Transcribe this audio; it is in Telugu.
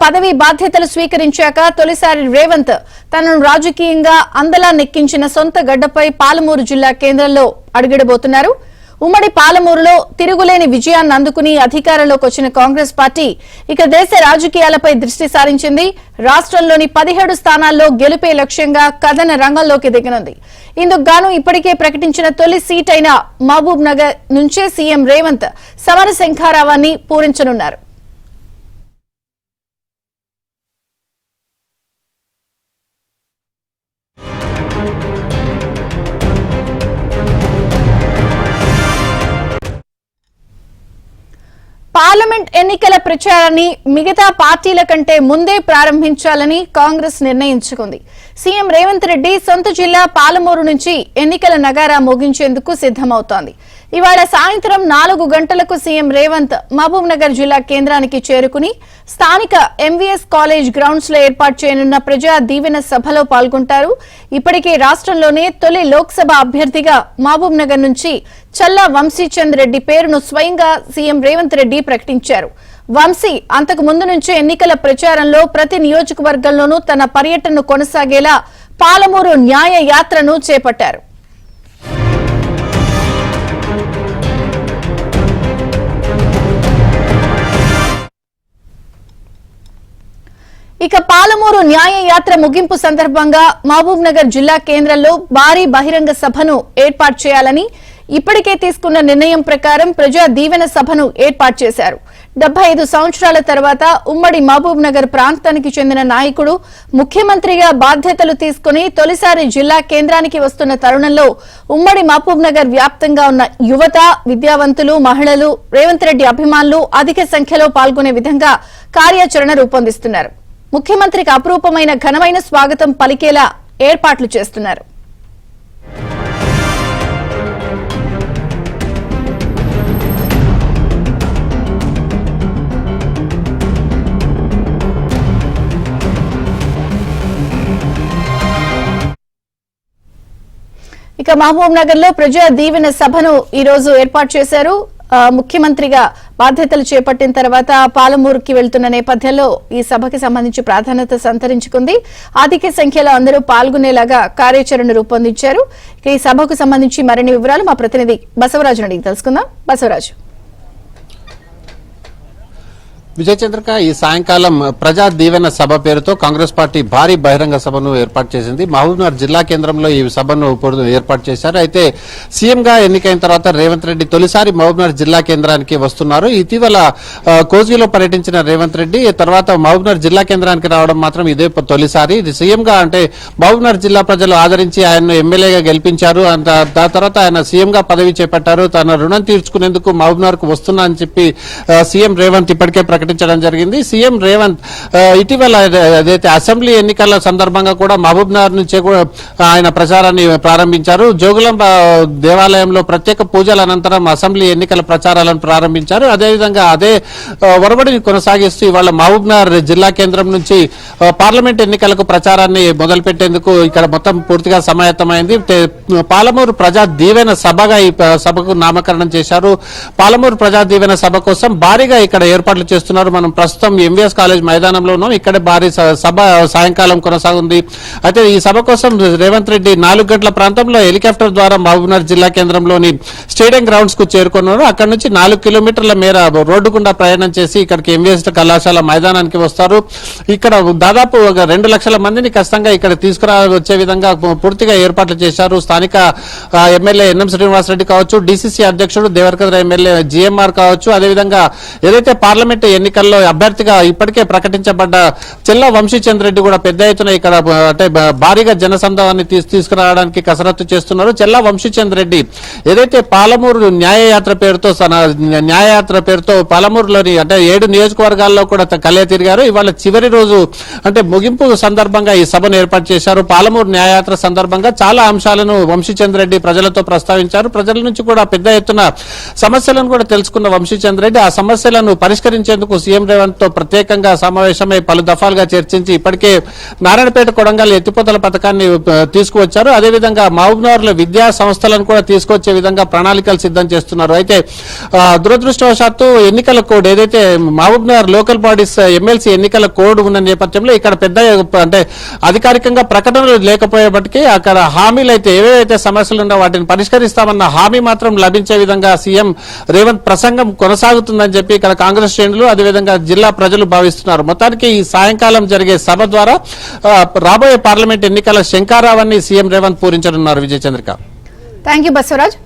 పదవి బాధ్యతలు స్వీకరించాక తొలిసారి రేవంత్ తనను రాజకీయంగా అందలా నెక్కించిన సొంత గడ్డపై పాలమూరు జిల్లా కేంద్రంలో అడుగిడబోతున్నారు. ఉమ్మడి పాలమూరులో తిరుగులేని విజయాన్ని అందుకుని అధికారంలోకి వచ్చిన కాంగ్రెస్ పార్టీ ఇక దేశ రాజకీయాలపై దృష్టి సారించింది. రాష్ట్రంలోని 17 స్థానాల్లో గెలుపే లక్ష్యంగా కథన రంగంలోకి దిగనుంది. ఇందుకు గాను ఇప్పటికే ప్రకటించిన తొలి సీట్ అయిన మహబూబ్ నగర్ నుంచే సీఎం రేవంత్ సమర శంఖారావాన్ని పూరించనున్నారు. పార్లమెంట్ ఎన్నికల ప్రచారాన్ని మిగతా పార్టీల కంటే ముందే ప్రారంభించాలని కాంగ్రెస్ నిర్ణయించుకుంది. సీఎం రేవంత్ రెడ్డి సొంత జిల్లా పాలమూరు నుంచి ఎన్నికల నగారా మోగించేందుకు సిద్దమవుతోంది. ఇవాళ సాయంత్రం 4 గంటలకు సీఎం రేవంత్ మహబూబ్ నగర్ జిల్లా కేంద్రానికి చేరుకుని స్థానిక ఎంవీఎస్ కాలేజ్ గ్రౌండ్స్ లో ఏర్పాటు చేయనున్న ప్రజా దీవెన సభలో పాల్గొంటారు. ఇప్పటికే రాష్ట్రంలోనే తొలి లోక్సభ అభ్యర్థిగా మహబూబ్ నగర్ నుంచి చల్లా వంశీచంద్ రెడ్డి పేరును స్వయంగా సీఎం రేవంత్ రెడ్డి ప్రకటించారు. వంశీ అంతకు ముందు నుంచే ఎన్నికల ప్రచారంలో ప్రతి నియోజకవర్గంలోనూ తన పర్యటనను కొనసాగేలా పాలమూరు న్యాయ యాత్రను చేపట్టారు. ఇక పాలమూరు న్యాయ యాత్ర ముగింపు సందర్భంగా మహబూబ్ నగర్ జిల్లా కేంద్రంలో భారీ బహిరంగ సభను ఏర్పాటు చేయాలని ఇప్పటికే తీసుకున్న నిర్ణయం ప్రకారం ప్రజా దీవెన సభను ఏర్పాటు చేశారు. 75 సంవత్సరాల తర్వాత ఉమ్మడి మహబూబ్ నగర్ ప్రాంతానికి చెందిన నాయకుడు ముఖ్యమంత్రిగా బాధ్యతలు తీసుకుని తొలిసారి జిల్లా కేంద్రానికి వస్తున్న తరుణంలో ఉమ్మడి మహబూబ్ నగర్ వ్యాప్తంగా ఉన్న యువత, విద్యావంతులు, మహిళలు, రేవంత్ రెడ్డి అభిమానులు అధిక సంఖ్యలో పాల్గొనే విధంగా కార్యాచరణ రూపొందిస్తున్నారు. ముఖ్యమంత్రికి అపురూపమైన ఘనమైన స్వాగతం పలికేలా ఏర్పాట్లు చేస్తున్నారు. ఇక మహబూబ్ నగర్ లో ప్రజా దీవెన సభను ఈ రోజు ఏర్పాటు చేశారు. ముఖ్యమంత్రిగా బాధ్యతలు చేపట్టిన తర్వాత పాలమూరుకి వెళ్తున్న నేపథ్యంలో ఈ సభకి సంబంధించి ప్రాధాన్యత సంతరించుకుంది. అధిక సంఖ్యలో అందరూ పాల్గొనేలాగా కార్యాచరణ రూపొందించారు. ఈ సభకు సంబంధించి మరిన్ని వివరాలు మా ప్రతినిధి బసవరాజు అడిగి తెలుసుకుందాం. బసవరాజు, విజయ్ చంద్రక, ఈ సాయంకాలం ప్రజా దీవెన సభ పేరుతో కాంగ్రెస్ పార్టీ భారీ బహిరంగ సభను ఏర్పాటు చేసింది. మహబూబ్నగర్ జిల్లా కేంద్రంలో ఈ సభను ఏర్పాటు చేశారు. అయితే సీఎం గా ఎన్నికైన తర్వాత రేవంత్ రెడ్డి తొలిసారి మహబూబ్నగర్ జిల్లా కేంద్రానికి వస్తున్నారు. ఇటీవల కోజిలో పర్యటించిన రేవంత్ రెడ్డి తర్వాత మహబూబ్నగర్ జిల్లా కేంద్రానికి రావడం మాత్రం ఇదే తొలిసారి. సీఎం గా అంటే మహబూబ్నగర్ జిల్లా ప్రజలు ఆదరించి ఆయన్ను ఎమ్మెల్యేగా గెలిపించారు. దాని తర్వాత ఆయన సీఎం గా పదవి చేపట్టారు. తన రుణం తీర్చుకునేందుకు మహబూబ్నగర్ కు వస్తున్నా అని చెప్పి సీఎం రేవంత్ ఇప్పటికే ప్రకటించడం జరిగింది. సీఎం రేవంత్ ఇటీవల ఏదైతే అసెంబ్లీ ఎన్నికల సందర్భంగా కూడా మహబూబ్ నగర్ నుంచే ఆయన ప్రచారాన్ని ప్రారంభించారు. జోగులాంబ దేవాలయంలో ప్రత్యేక పూజల అనంతరం అసెంబ్లీ ఎన్నికల ప్రచారాలను ప్రారంభించారు. అదేవిధంగా అదే ఒరబడిని కొనసాగిస్తూ ఇవాళ మహబూబ్ నగర్ జిల్లా కేంద్రం నుంచి పార్లమెంట్ ఎన్నికలకు ప్రచారాన్ని మొదలుపెట్టేందుకు ఇక్కడ మొత్తం పూర్తిగా సమాయత్తమైంది. పాలమూరు ప్రజా దీవెన సభగా ఈ సభకు నామకరణం చేశారు. పాలమూరు ప్రజా దీవెన సభ కోసం భారీగా ఇక్కడ ఏర్పాట్లు చేస్తున్నారు. మనం ప్రస్తుతం ఎంవీఎస్ కాలేజ్ మైదానంలో ఉన్నాం. ఇక్కడ భారీ సభ సాయంకాలం కొనసాగుంది. అయితే ఈ సభ కోసం రేవంత్ రెడ్డి 4 గంటల ప్రాంతంలో హెలికాప్టర్ ద్వారా మహబూబ్నగర్ జిల్లా కేంద్రంలోని స్టేడియం గ్రౌండ్స్ కు చేరుకున్నారు. అక్కడ నుంచి 4 కిలోమీటర్ల మేర రోడ్డు గుండా ప్రయాణం చేసి ఇక్కడికి ఎంవీఎస్ కళాశాల మైదానానికి వస్తారు. ఇక్కడ దాదాపు 2 లక్షల మందిని ఖచ్చితంగా ఇక్కడ తీసుకురావచ్చే విధంగా పూర్తిగా ఏర్పాట్లు చేశారు. స్థానిక ఎమ్మెల్యే ఎన్ఎం శ్రీనివాసరెడ్డి కావచ్చు, డీసీసీ అధ్యక్షుడు దేవరకద్ర ఎమ్మెల్యే జీఎంఆర్ కావచ్చు, అదేవిధంగా ఏదైతే పార్లమెంట్ ఎన్నికల్లో అభ్యర్థిగా ఇప్పటికే ప్రకటించబడ్డ చల్లా వంశీచంద్ రెడ్డి కూడా పెద్ద ఎత్తున ఇక్కడ అంటే భారీగా జనసందోహాన్ని తీసుకురావడానికి కసరత్తు చేస్తున్నారు. చల్లా వంశీచంద్ రెడ్డి ఏదైతే పాలమూరు న్యాయయాత్ర పేరుతో పాలమూరులోని అంటే 7 నియోజకవర్గాల్లో కూడా కలే తిరిగారు. ఇవాళ చివరి రోజు అంటే ముగింపు సందర్భంగా ఈ సభను ఏర్పాటు చేశారు. పాలమూరు న్యాయయాత్ర సందర్భంగా చాలా అంశాలను వంశీచంద్ రెడ్డి ప్రజలతో ప్రస్తావించారు. ప్రజల నుంచి కూడా పెద్ద ఎత్తున సమస్యలను కూడా తెలుసుకున్న వంశీచంద్ రెడ్డి ఆ సమస్యలను పరిష్కరించేందుకు చేసేందుకు సీఎం రేవంత్ తో ప్రత్యేకంగా సమావేశమై పలు దఫాలుగా చర్చించి ఇప్పటికే నారాయణపేట కొడంగల్ ఎత్తిపోతల పథకాన్ని తీసుకువచ్చారు. అదేవిధంగా మహబూబ్నగర్ లో విద్యా సంస్థలను కూడా తీసుకొచ్చే విధంగా ప్రణాళికలు సిద్ధం చేస్తున్నారు. అయితే దురదృష్టవశాత్తు ఎన్నికల కోడ్ ఏదైతే మహబూబ్నగర్ లోకల్ బాడీస్ ఎమ్మెల్సీ ఎన్నికల కోడ్ ఉన్న నేపథ్యంలో ఇక్కడ పెద్ద అంటే అధికారికంగా ప్రకటనలు లేకపోయేప్పటికీ అక్కడ హామీలు అయితే ఏవేవైతే సమస్యలు ఉన్నాయో వాటిని పరిష్కరిస్తామన్న హామీ మాత్రం లభించే విధంగా సీఎం రేవంత్ ప్రసంగం కొనసాగుతుందని చెప్పి ఇక్కడ కాంగ్రెస్ శ్రేణులు అదేవిధంగా జిల్లా ప్రజలు భావిస్తున్నారు. మొత్తానికి ఈ సాయంకాలం జరిగే సభ ద్వారా రాబోయే పార్లమెంట్ ఎన్నికల శంఖారావాన్ని సీఎం రేవంత్ పూరించనున్నారు. విజయచంద్రిక. Thank you Basavaraj.